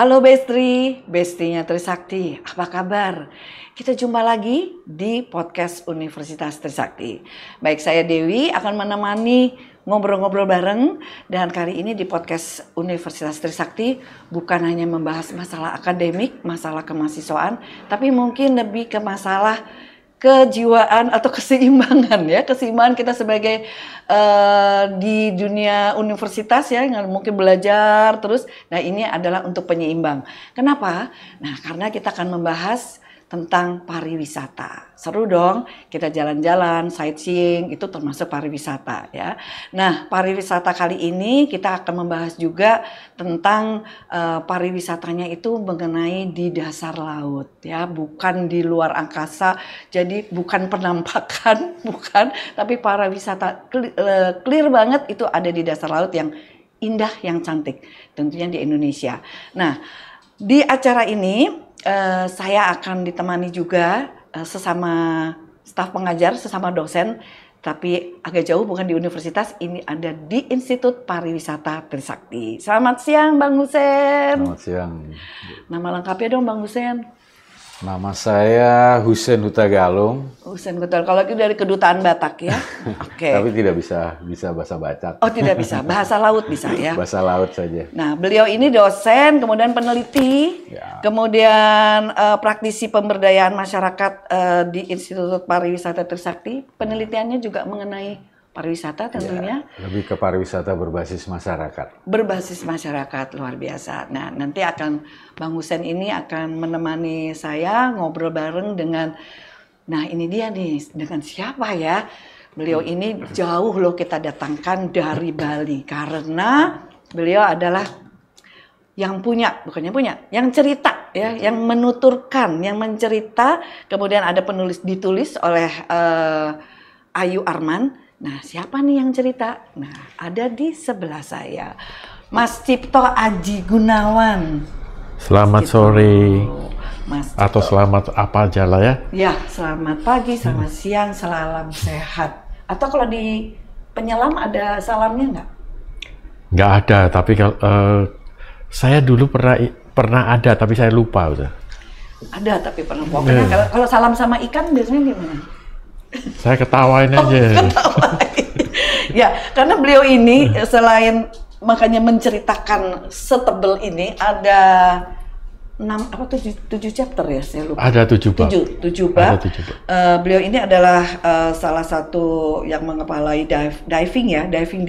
Halo Bestri, Bestinya Trisakti, apa kabar? Kita jumpa lagi di podcast Universitas Trisakti. Baik, saya Dewi akan menemani ngobrol-ngobrol bareng. Dan kali ini di podcast Universitas Trisakti bukan hanya membahas masalah akademik, masalah kemahasiswaan, tapi mungkin lebih ke masalah kejiwaan atau keseimbangan ya, keseimbangan kita sebagai di dunia universitas ya, yang mungkin belajar terus. Nah, ini adalah untuk penyeimbang. Kenapa? Nah, karena kita akan membahas tentang pariwisata. Seru dong, kita jalan-jalan, sightseeing, itu termasuk pariwisata ya. Nah, pariwisata kali ini kita akan membahas juga tentang pariwisatanya itu mengenai di dasar laut ya, bukan di luar angkasa. Jadi bukan penampakan, bukan, tapi pariwisata clear banget itu ada di dasar laut yang indah, yang cantik, tentunya di Indonesia. Nah, di acara ini saya akan ditemani juga sesama staf pengajar, sesama dosen, tapi agak jauh, bukan di universitas, ini ada di Institut Pariwisata Trisakti. Selamat siang Bang Husen. Selamat siang. Nama lengkapnya dong Bang Husen. Nama saya Husen Huta Galung. Husen Huta, kalau itu dari Kedutaan Batak ya. Oke. Tapi tidak bisa bahasa Batak. Oh, tidak bisa, bahasa laut bisa ya. Bahasa laut saja. Nah, beliau ini dosen, kemudian peneliti, Ya. kemudian praktisi pemberdayaan masyarakat di Institut Pariwisata Trisakti. Penelitiannya juga mengenai pariwisata tentunya. Ya, lebih ke pariwisata berbasis masyarakat. Berbasis masyarakat, luar biasa. Nah, nanti Bang Husen ini akan menemani saya ngobrol bareng dengan, nah ini dia nih, dengan siapa ya? Beliau ini jauh loh kita datangkan dari Bali, karena beliau adalah yang punya, bukannya punya, yang cerita ya, yang menuturkan, yang mencerita, kemudian ada ditulis oleh Ayu Arman. Nah, siapa nih yang cerita? Nah, ada di sebelah saya, Mas Cipto Aji Gunawan. Selamat Gitu. sore, Mas atau Cipto. selamat apa aja lah ya. Ya, selamat pagi, selamat siang, salam sehat. Atau kalau di penyelam ada salamnya nggak? Nggak ada, tapi kalau saya dulu pernah ada, tapi saya lupa udah. Ada, tapi pernah. Pokoknya kalau salam sama ikan biasanya gimana? Saya ketawain aja. Ya, karena beliau ini selain makanya menceritakan setebel ini, ada 7 chapter ya, saya lupa. Ada 7 bab. 7 bab. Ada 7 bab. Beliau ini adalah salah satu yang mengepalai diving ya, diving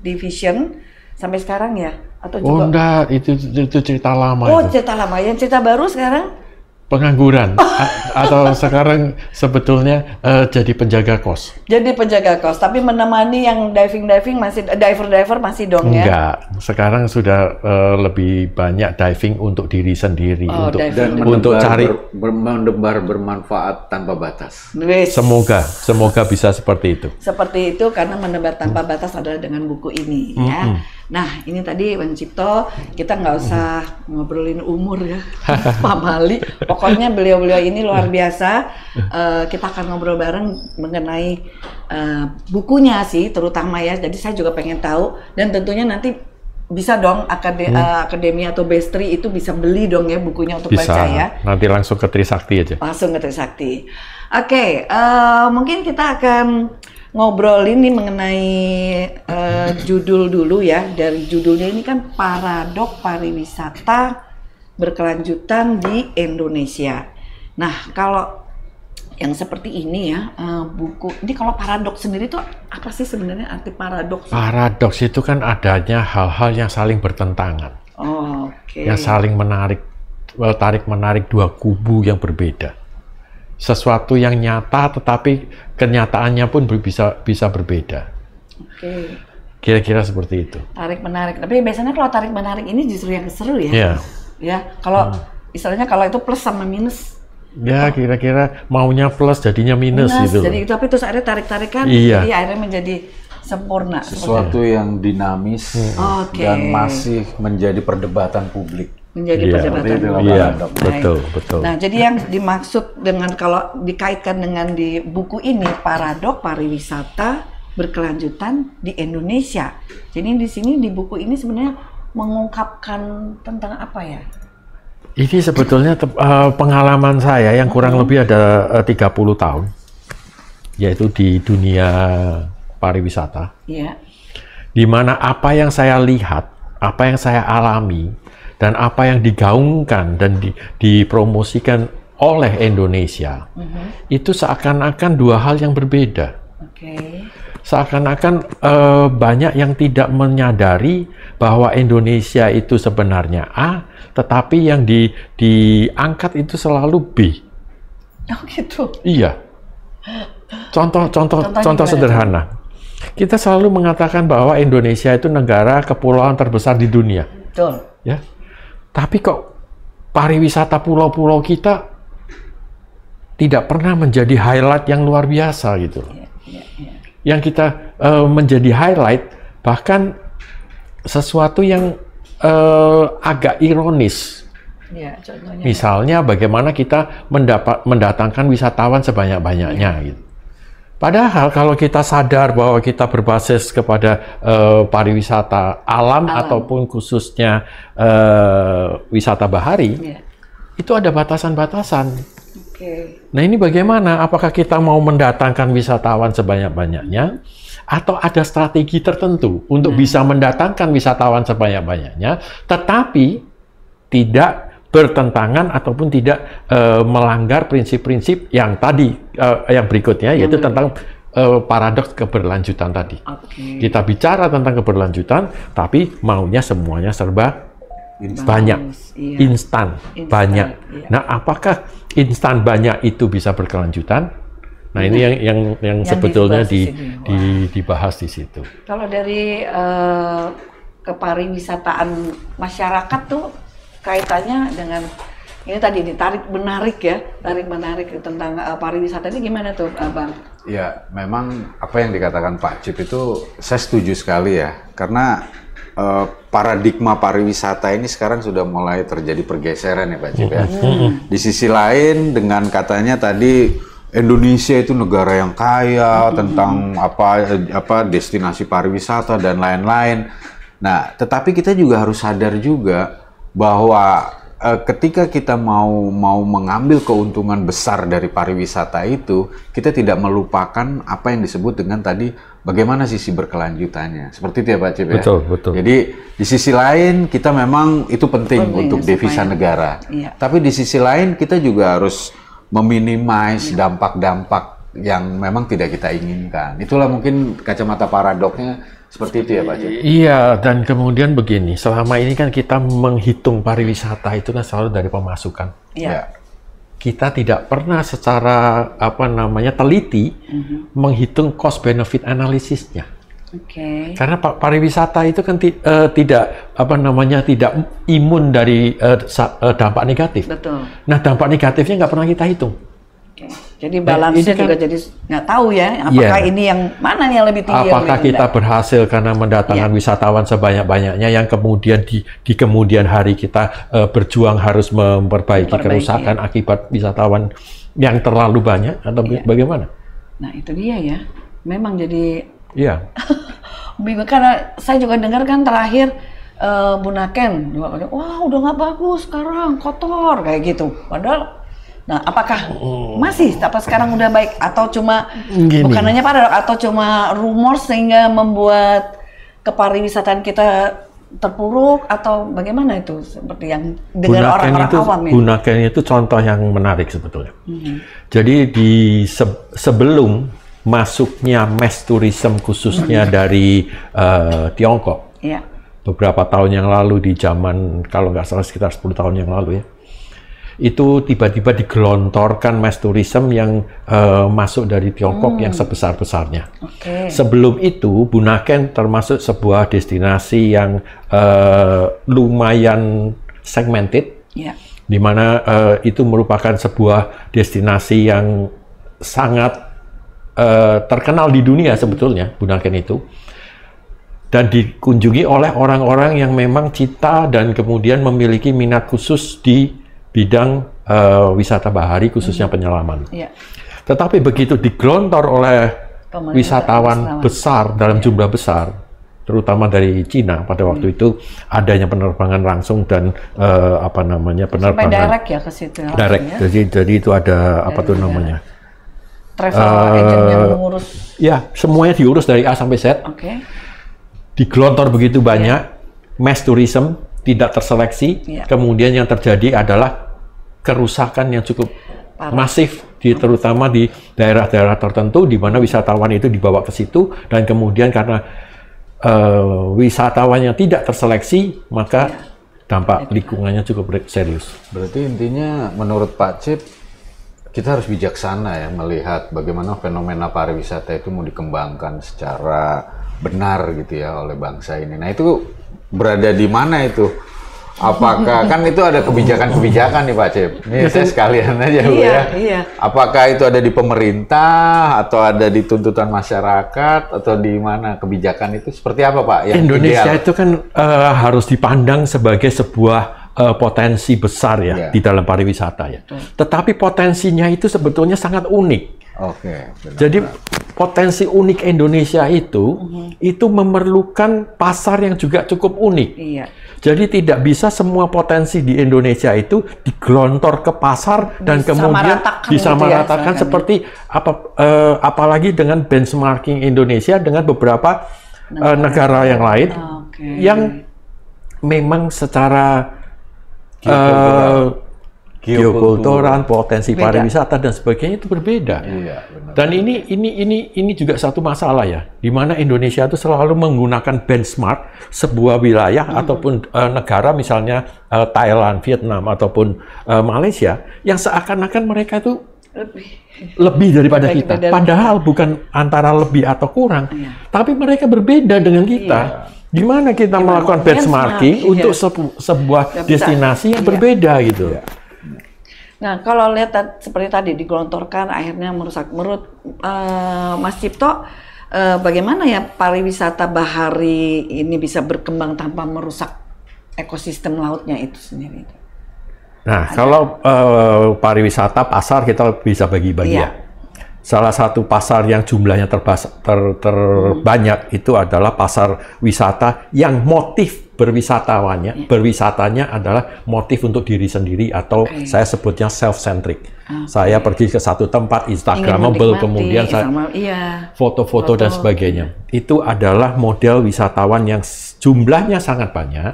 division sampai sekarang ya, atau juga? Oh enggak, itu cerita lama. Oh, itu. cerita lama. Yang cerita baru sekarang? Pengangguran. Atau sekarang sebetulnya jadi penjaga kos. Jadi penjaga kos, tapi menemani yang diving masih, diver masih dong ya? Enggak, sekarang sudah lebih banyak diving untuk diri sendiri, Oh, untuk diving. untuk cari. menebar bermanfaat tanpa batas. Wis. Semoga bisa seperti itu. Seperti itu, karena menebar tanpa batas adalah dengan buku ini ya. Nah, ini tadi Bang Cipto, kita nggak usah ngobrolin umur ya, Pak Mali. Pokoknya beliau-beliau ini luar biasa. Kita akan ngobrol bareng mengenai bukunya sih, terutama ya. Jadi saya juga pengen tahu, dan tentunya nanti bisa dong akademi atau Bestri itu bisa beli dong ya bukunya untuk Bisa, baca ya. nanti langsung ke Trisakti aja. Langsung ke Trisakti. Oke, mungkin kita akan ngobrolin nih mengenai judul dulu ya. Dari judulnya ini kan Paradok Pariwisata Berkelanjutan di Indonesia. Nah, kalau yang seperti ini ya, buku ini, kalau paradoks sendiri tuh apa sih sebenarnya arti paradoks? Paradoks itu kan adanya hal-hal yang saling bertentangan, Oh, oke. yang saling tarik-menarik dua kubu yang berbeda. Sesuatu yang nyata, tetapi kenyataannya pun bisa berbeda. Oke. Kira-kira seperti itu. Tarik menarik. Tapi biasanya kalau tarik menarik ini justru yang seru ya. Iya. Ya, kalau istilahnya kalau itu plus sama minus. Ya, kira-kira maunya plus jadinya minus gitu. Jadi itu, tapi terus akhirnya tarik-tarikan, Iya. jadi akhirnya menjadi sempurna. Sesuatu yang dinamis Oke. dan masih menjadi perdebatan publik. Menjadi Iya, perdebatan seperti itu. publik. Iya, Baik. betul. Nah, jadi yang dimaksud dengan, kalau dikaitkan dengan di buku ini, Paradok Pariwisata Berkelanjutan di Indonesia. Jadi di sini di buku ini sebenarnya mengungkapkan tentang apa ya? Ini sebetulnya pengalaman saya yang kurang lebih ada 30 tahun, yaitu di dunia pariwisata. Iya. Di mana apa yang saya lihat, apa yang saya alami, dan apa yang digaungkan dan dipromosikan oleh Indonesia, itu seakan-akan dua hal yang berbeda. Seakan-akan banyak yang tidak menyadari bahwa Indonesia itu sebenarnya A, tetapi yang diangkat itu selalu B. Oh gitu? Iya. Contoh sederhana. Kita selalu mengatakan bahwa Indonesia itu negara kepulauan terbesar di dunia. Betul. Ya. Tapi kok pariwisata pulau-pulau kita tidak pernah menjadi highlight yang luar biasa gitu. Yang kita menjadi highlight, bahkan sesuatu yang agak ironis. Ya, contohnya. Misalnya bagaimana kita mendatangkan wisatawan sebanyak-banyaknya gitu. Padahal kalau kita sadar bahwa kita berbasis kepada pariwisata alam ataupun khususnya wisata bahari, itu ada batasan-batasan. Nah ini bagaimana? Apakah kita mau mendatangkan wisatawan sebanyak-banyaknya atau ada strategi tertentu untuk bisa mendatangkan wisatawan sebanyak-banyaknya, tetapi tidak bertentangan ataupun tidak melanggar prinsip-prinsip yang tadi, yang berikutnya, yaitu tentang paradoks keberlanjutan tadi. Kita bicara tentang keberlanjutan, tapi maunya semuanya serba banyak, instan, banyak. Nah, apakah instan banyak itu bisa berkelanjutan? Nah, ini yang sebetulnya dibahas di situ. Kalau dari kepariwisataan masyarakat tuh kaitannya dengan ini tadi tarik menarik tentang pariwisata ini gimana tuh, Bang? Ya, memang apa yang dikatakan Pak Cip itu saya setuju sekali ya, karena paradigma pariwisata ini sekarang sudah mulai terjadi pergeseran ya Pak Cip ya. Di sisi lain dengan katanya tadi Indonesia itu negara yang kaya tentang apa destinasi pariwisata dan lain-lain. Nah, tetapi kita juga harus sadar juga bahwa ketika kita mau mengambil keuntungan besar dari pariwisata itu, kita tidak melupakan apa yang disebut dengan tadi bagaimana sisi berkelanjutannya. Seperti itu ya Pak Cip ya? Betul. Jadi di sisi lain kita memang itu penting untuk devisa negara. Tapi di sisi lain kita juga harus meminimais dampak-dampak yang memang tidak kita inginkan. Itulah mungkin kacamata paradoksnya seperti itu ya Pak Cip? Iya, dan kemudian begini, selama ini kan kita menghitung pariwisata itu kan selalu dari pemasukan. Iya. Kita tidak pernah secara teliti menghitung cost benefit analisisnya. Karena pariwisata itu kan tidak tidak imun dari dampak negatif. Betul. Nah, dampak negatifnya nggak pernah kita hitung. Jadi balance-nya juga jadi nggak tahu ya, apakah ini yang mana yang lebih tinggi? Apakah kita berhasil karena mendatangkan wisatawan sebanyak-banyaknya yang kemudian di kemudian hari kita berjuang harus memperbaiki kerusakan akibat wisatawan yang terlalu banyak atau bagaimana? Nah itu dia ya, memang jadi bingung karena saya juga dengar kan terakhir Bunaken, wah udah nggak bagus sekarang, kotor kayak gitu, padahal. Nah, apakah masih apa sekarang udah baik atau cuma bukan hanya paradoks atau cuma rumor sehingga membuat kepariwisataan kita terpuruk atau bagaimana itu seperti yang dengar orang-orang awam ya? Bunaken itu contoh yang menarik sebetulnya. Jadi sebelum masuknya mass tourism khususnya dari Tiongkok, beberapa tahun yang lalu di zaman kalau nggak salah sekitar 10 tahun yang lalu ya. Itu tiba-tiba digelontorkan mass tourism yang masuk dari Tiongkok yang sebesar-besarnya. Sebelum itu, Bunaken termasuk sebuah destinasi yang lumayan segmented, di mana itu merupakan sebuah destinasi yang sangat terkenal di dunia sebetulnya, Bunaken itu. Dan dikunjungi oleh orang-orang yang memang cinta dan kemudian memiliki minat khusus di bidang wisata bahari khususnya penyelaman. Tetapi begitu digelontor oleh wisatawan besar dalam jumlah besar, terutama dari Cina pada waktu itu adanya penerbangan langsung dan penerbangan sampai direct ya ke situ. Direct. Ya? Jadi itu ada apa tuh namanya? Travel agent yang mengurus. Ya, semuanya diurus dari A sampai Z. Oke. Digelontor begitu banyak, mass tourism tidak terseleksi. Kemudian yang terjadi adalah kerusakan yang cukup masif, terutama di daerah-daerah tertentu di mana wisatawan itu dibawa ke situ dan kemudian karena wisatawannya tidak terseleksi, maka dampak lingkungannya cukup serius. Berarti intinya menurut Pak Cip, kita harus bijaksana ya melihat bagaimana fenomena pariwisata itu mau dikembangkan secara benar gitu ya oleh bangsa ini. Nah itu berada di mana itu? Apakah kan itu ada kebijakan-kebijakan nih Pak Cip? Ini saya sekalian aja Bu ya. Iya. Apakah itu ada di pemerintah atau ada di tuntutan masyarakat atau di mana kebijakan itu seperti apa Pak? Yang Indonesia ideal? Itu kan harus dipandang sebagai sebuah potensi besar ya di dalam pariwisata ya. Tetapi potensinya itu sebetulnya sangat unik. Oke. Jadi potensi unik Indonesia itu memerlukan pasar yang juga cukup unik. Iya. Jadi tidak bisa semua potensi di Indonesia itu digelontor ke pasar dan kemudian disamaratakan seperti apalagi dengan benchmarking Indonesia dengan beberapa negara yang lain yang memang secara geokultural, potensi pariwisata dan sebagainya itu berbeda. Iya, benar. Dan ini juga satu masalah ya, di mana Indonesia itu selalu menggunakan benchmark sebuah wilayah ataupun negara misalnya Thailand, Vietnam ataupun Malaysia yang seakan-akan mereka itu lebih daripada kita. Padahal bukan antara lebih atau kurang, tapi mereka berbeda dengan kita. Di mana kita melakukan benchmarking untuk sebuah destinasi yang berbeda gitu. Nah, kalau lihat seperti tadi digelontorkan akhirnya merusak. Menurut Mas Cipto, bagaimana ya pariwisata bahari ini bisa berkembang tanpa merusak ekosistem lautnya itu sendiri? Nah, kalau pariwisata pasar kita bisa bagi-bagi ya. Salah satu pasar yang jumlahnya terbanyak itu adalah pasar wisata yang motif berwisatanya adalah motif untuk diri sendiri atau saya sebutnya self-centric. Saya pergi ke satu tempat Instagramable, kemudian saya foto-foto dan sebagainya. Itu adalah model wisatawan yang jumlahnya sangat banyak,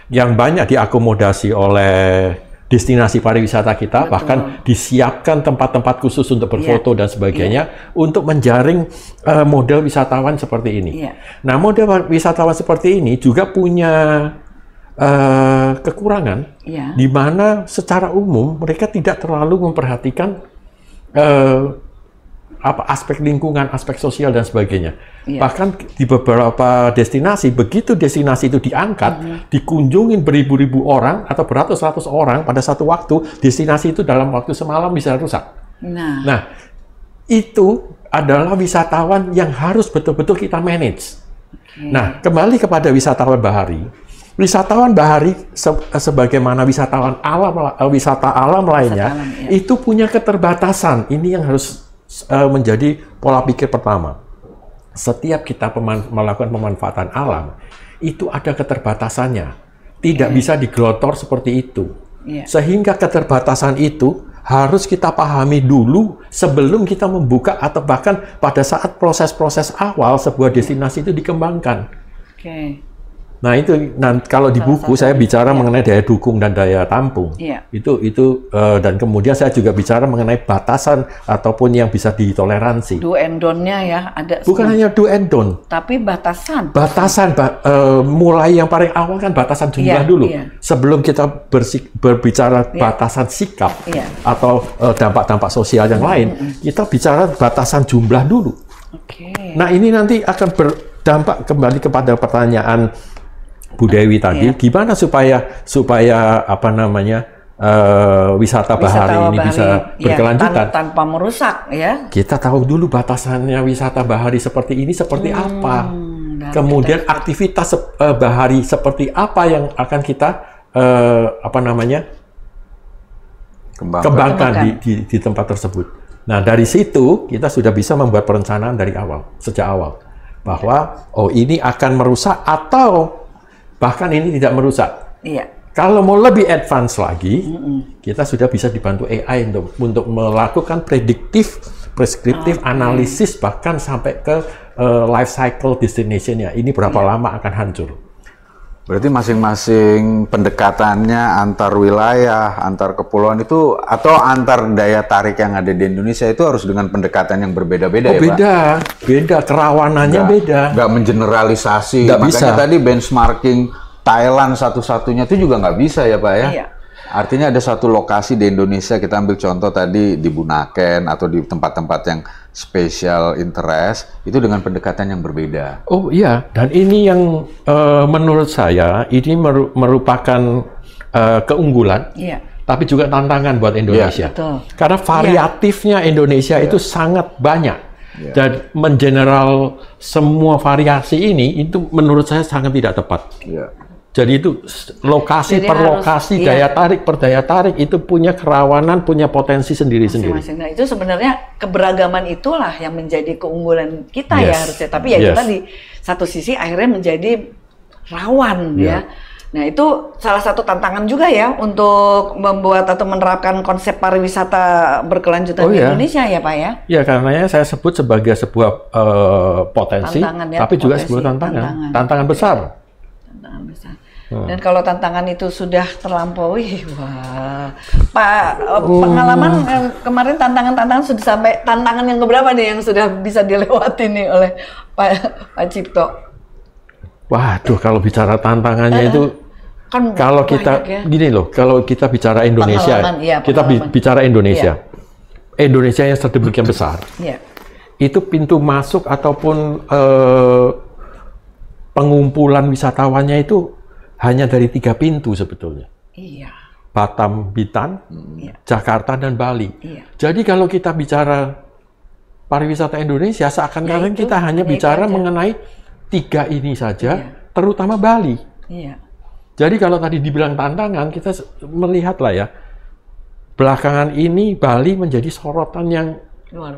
yang banyak diakomodasi oleh destinasi pariwisata kita, bahkan disiapkan tempat-tempat khusus untuk berfoto dan sebagainya untuk menjaring model wisatawan seperti ini. Nah, model wisatawan seperti ini juga punya kekurangan, di mana secara umum mereka tidak terlalu memperhatikan aspek lingkungan, aspek sosial dan sebagainya. Bahkan di beberapa destinasi, begitu destinasi itu diangkat, dikunjungin beribu-ribu orang atau beratus-ratus orang pada satu waktu, destinasi itu dalam waktu semalam bisa rusak. Nah, itu adalah wisatawan yang harus betul-betul kita manage. Nah, kembali kepada wisatawan bahari. Wisatawan bahari sebagaimana wisatawan alam, wisata alam lainnya, itu punya keterbatasan. Ini yang harus menjadi pola pikir pertama. Setiap kita melakukan pemanfaatan alam, itu ada keterbatasannya. Tidak bisa digelontor seperti itu. Sehingga keterbatasan itu harus kita pahami dulu sebelum kita membuka atau bahkan pada saat proses-proses awal sebuah destinasi itu dikembangkan. Nah itu, kalau di buku saya bicara mengenai daya dukung dan daya tampung. Itu dan kemudian saya juga bicara mengenai batasan ataupun yang bisa ditoleransi. Do and don't-nya ya ada. Bukan hanya do and don't, tapi batasan. Mulai yang paling awal kan batasan jumlah dulu. Sebelum kita berbicara batasan sikap atau dampak-dampak sosial yang lain, kita bicara batasan jumlah dulu. Nah ini nanti akan berdampak kembali kepada pertanyaan Bu Dewi tadi, gimana supaya wisata bahari ini bisa berkelanjutan tanpa merusak ya. Kita tahu dulu batasannya wisata bahari seperti ini seperti apa. Kemudian aktivitas bahari seperti apa yang akan kita kembangkan di tempat tersebut. Nah, dari situ kita sudah bisa membuat perencanaan dari awal, sejak awal. bahwa ini akan merusak atau bahkan ini tidak merusak. Iya. Kalau mau lebih advance lagi, kita sudah bisa dibantu AI untuk melakukan preskriptif analisis bahkan sampai ke life cycle destination-nya. Ini berapa lama akan hancur. Berarti masing-masing pendekatannya antar wilayah, antar kepulauan itu atau antar daya tarik yang ada di Indonesia itu harus dengan pendekatan yang berbeda-beda ya, Pak? Beda, kerawanannya beda. Nggak mengeneralisasi. Nggak Makanya bisa. tadi benchmarking Thailand satu-satunya itu juga nggak bisa ya Pak ya? Iya. Artinya ada satu lokasi di Indonesia, kita ambil contoh tadi di Bunaken atau di tempat-tempat yang special interest, itu dengan pendekatan yang berbeda. Oh iya, dan ini yang menurut saya ini merupakan keunggulan, tapi juga tantangan buat Indonesia. Betul. Karena variatifnya Indonesia itu sangat banyak. Dan mengeneral semua variasi ini, itu menurut saya sangat tidak tepat. Jadi itu lokasi per lokasi, daya tarik per daya tarik itu punya kerawanan, punya potensi sendiri-sendiri. Nah itu sebenarnya keberagaman itulah yang menjadi keunggulan kita ya harusnya. Tapi ya itu tadi satu sisi akhirnya menjadi rawan ya. Nah itu salah satu tantangan juga ya untuk membuat atau menerapkan konsep pariwisata berkelanjutan di Indonesia ya Pak ya. Ya karena saya sebut sebagai sebuah potensi, tapi juga sebuah tantangan besar. Tantangan besar. Dan kalau tantangan itu sudah terlampaui, wah, Pak, pengalaman kemarin tantangan-tantangan sudah sampai tantangan yang keberapa nih yang sudah bisa dilewati nih oleh Pak Cipto? Waduh, kalau bicara tantangannya itu, kan kalau kita gini loh, kalau kita bicara Indonesia, kita bicara Indonesia, Indonesia yang sedemikian besar, itu pintu masuk ataupun pengumpulan wisatawannya itu hanya dari 3 pintu sebetulnya. Iya. Batam, Bintan, Jakarta, dan Bali. Jadi kalau kita bicara pariwisata Indonesia, seakan-akan kita hanya bicara mengenai 3 ini saja, terutama Bali. Jadi kalau tadi dibilang tantangan, kita melihatlah ya, belakangan ini Bali menjadi sorotan yang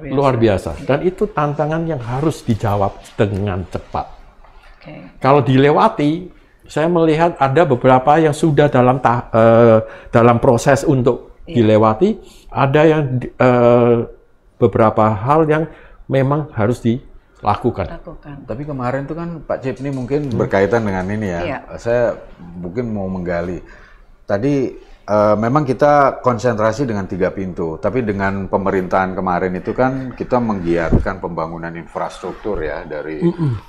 luar biasa. Dan itu tantangan yang harus dijawab dengan cepat. Kalau dilewati, saya melihat ada beberapa yang sudah dalam proses untuk dilewati, ada yang beberapa hal yang memang harus dilakukan. Tapi kemarin itu kan Pak Cip ini mungkin berkaitan dengan ini ya. Saya mungkin mau menggali. Tadi memang kita konsentrasi dengan 3 pintu, tapi dengan pemerintahan kemarin itu kan kita menggiatkan pembangunan infrastruktur ya dari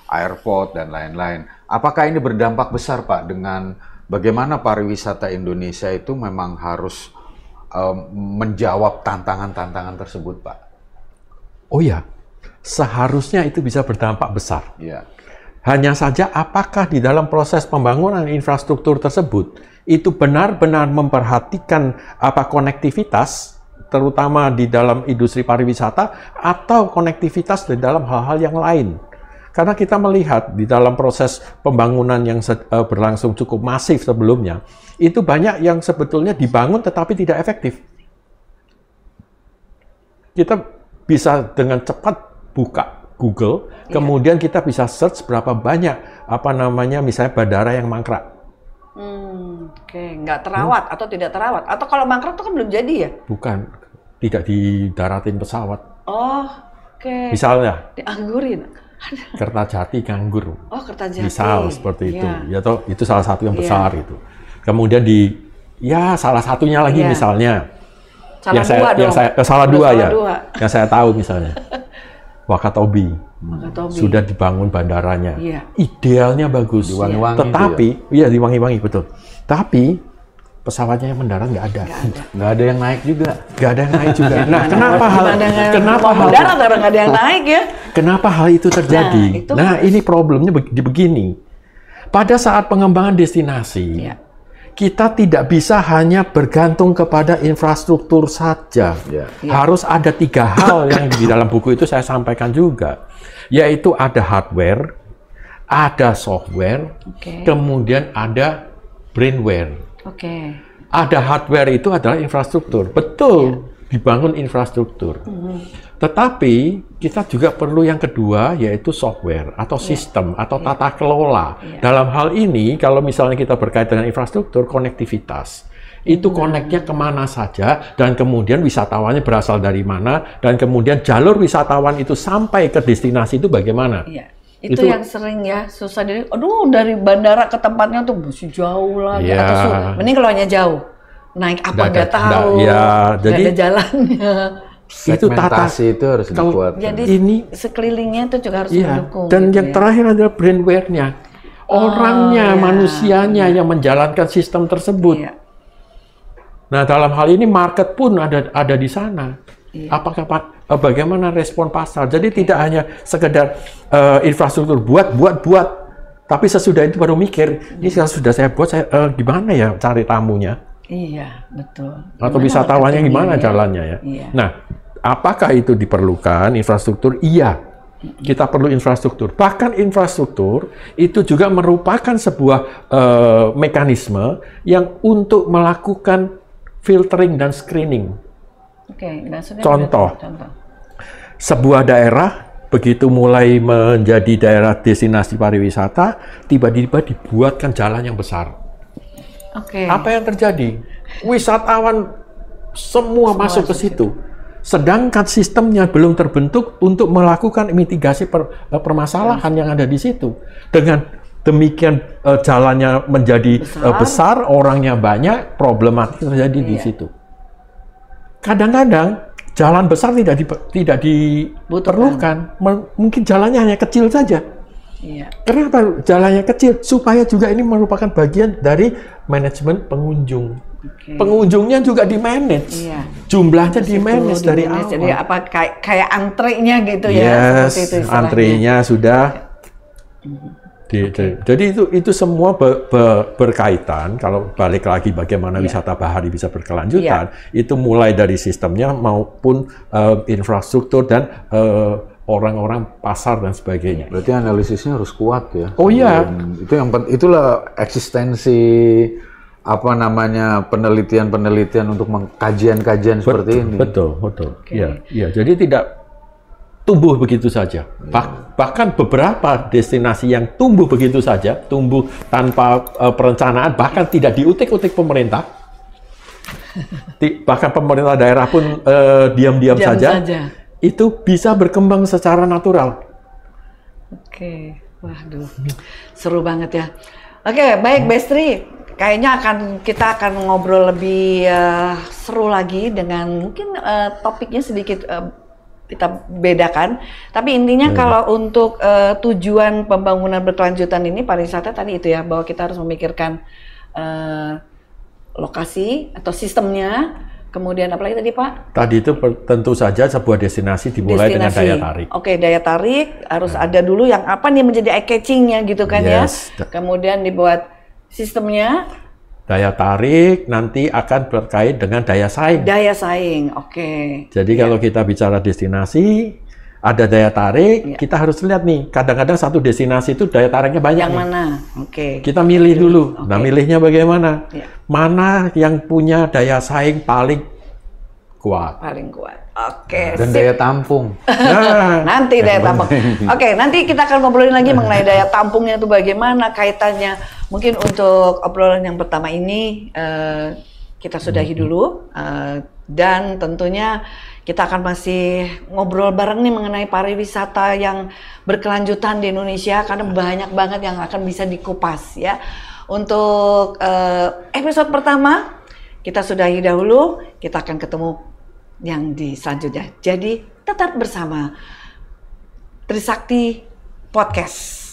airport dan lain-lain. Apakah ini berdampak besar Pak dengan bagaimana pariwisata Indonesia itu memang harus menjawab tantangan-tantangan tersebut Pak? Oh ya, seharusnya itu bisa berdampak besar. Ya. Hanya saja apakah di dalam proses pembangunan infrastruktur tersebut itu benar-benar memperhatikan konektivitas, terutama di dalam industri pariwisata, atau konektivitas di dalam hal-hal yang lain. Karena kita melihat di dalam proses pembangunan yang berlangsung cukup masif sebelumnya, itu banyak yang sebetulnya dibangun tetapi tidak efektif. Kita bisa dengan cepat buka Google, kemudian kita bisa search berapa banyak misalnya bandara yang mangkrak. Nggak terawat atau tidak terawat, atau kalau mangkrak itu kan belum jadi ya? Bukan, tidak didaratin pesawat. Misalnya dianggurin. Kertajati nganggur. Kertajati. Misal seperti itu. Ya toh, itu salah satu yang besar itu. Kemudian salah satunya lagi misalnya. Salah dua ya. Yang saya tahu misalnya. Wakatobi. Sudah dibangun bandaranya. Idealnya bagus. Tetapi di Wangi-Wangi betul. Tapi pesawatnya yang mendarat nggak ada. Nggak ada yang naik juga. Nah, kenapa nggak ada yang naik ya? Kenapa hal itu terjadi? Nah, ini problemnya begini. Pada saat pengembangan destinasi, kita tidak bisa hanya bergantung kepada infrastruktur saja. Harus ada 3 hal yang di dalam buku itu saya sampaikan juga, yaitu ada hardware, ada software, kemudian ada brainware. Ada hardware itu adalah infrastruktur, betul. dibangun infrastruktur. Tetapi kita juga perlu yang kedua, yaitu software atau sistem atau tata kelola. Dalam hal ini, kalau misalnya kita berkait dengan infrastruktur, konektivitas. Itu connect-nya kemana saja, dan kemudian wisatawannya berasal dari mana, dan kemudian jalur wisatawan itu sampai ke destinasi itu bagaimana. Iya. Itu yang sering ya, susah dari bandara ke tempatnya tuh masih jauh lagi. Atau mending kalau hanya jauh. Naik apa nggak tahu, jadi ada jalannya. Segmentasi itu harus dibuat. Jadi ini sekelilingnya itu juga harus mendukung. Dan gitu yang terakhir adalah brandware-nya. Orangnya, manusianya yang menjalankan sistem tersebut. Nah, dalam hal ini market pun ada di sana. Apakah bagaimana respon pasar? Jadi tidak hanya sekedar infrastruktur buat, tapi sesudah itu baru mikir, ini sudah saya buat, gimana ya cari tamunya? Iya, betul. Atau wisatawannya gimana jalannya ya? Nah, apakah itu diperlukan infrastruktur? Iya, kita perlu infrastruktur. Bahkan infrastruktur itu juga merupakan sebuah mekanisme yang untuk melakukan filtering dan screening. Contoh, sebuah daerah begitu mulai menjadi daerah destinasi pariwisata, tiba-tiba dibuatkan jalan yang besar. Apa yang terjadi? Wisatawan semua masuk ke situ. Sedangkan sistemnya belum terbentuk untuk melakukan mitigasi permasalahan yang ada di situ. Dengan demikian jalannya menjadi besar, orangnya banyak, problematik terjadi di situ. Kadang-kadang jalan besar tidak diperlukan, mungkin jalannya hanya kecil saja. Kenapa jalannya kecil? Supaya juga ini merupakan bagian dari manajemen pengunjung. Pengunjungnya juga di-manage, jumlahnya di-manage dari awal. Jadi apa kayak antrenya gitu ya? Seperti itu istilahnya. Antrenya sudah. Jadi itu semua berkaitan. Kalau balik lagi bagaimana wisata bahari bisa berkelanjutan, itu mulai dari sistemnya maupun infrastruktur dan orang-orang pasar dan sebagainya. Berarti analisisnya harus kuat ya. Oh iya. Itulah eksistensi penelitian untuk kajian-kajian seperti ini. Betul. Iya. Jadi tidak tumbuh begitu saja. Bahkan beberapa destinasi yang tumbuh begitu saja, tumbuh tanpa perencanaan, bahkan tidak diutik-utik pemerintah. Bahkan pemerintah daerah pun diam-diam saja. Itu bisa berkembang secara natural. Waduh, seru banget ya. Baik Bestri, kayaknya kita akan ngobrol lebih seru lagi dengan mungkin topiknya sedikit kita bedakan. Tapi intinya kalau untuk tujuan pembangunan berkelanjutan ini pariwisata tadi itu ya, bahwa kita harus memikirkan lokasi atau sistemnya. Kemudian apa lagi tadi Pak? Tadi itu tentu saja sebuah destinasi dimulai dengan daya tarik. Daya tarik harus ada dulu yang apa nih menjadi eye catching-nya gitu kan ya. Kemudian dibuat sistemnya. Daya tarik nanti akan berkait dengan daya saing. Daya saing, Jadi kalau kita bicara destinasi, ada daya tarik, kita harus lihat nih. Kadang-kadang satu destinasi itu daya tariknya banyak. Yang mana? Kita milih dulu. Nah, milihnya bagaimana? Mana yang punya daya saing paling kuat? Dan daya tampung. Nanti daya tampung. Nanti kita akan ngobrolin lagi mengenai daya tampungnya itu bagaimana kaitannya. Mungkin untuk obrolan yang pertama ini kita sudahi dulu. Dan tentunya kita akan masih ngobrol bareng nih mengenai pariwisata yang berkelanjutan di Indonesia, karena banyak banget yang akan bisa dikupas ya. Untuk episode pertama kita sudahi dahulu, kita akan ketemu yang di selanjutnya. Jadi tetap bersama Trisakti Podcast.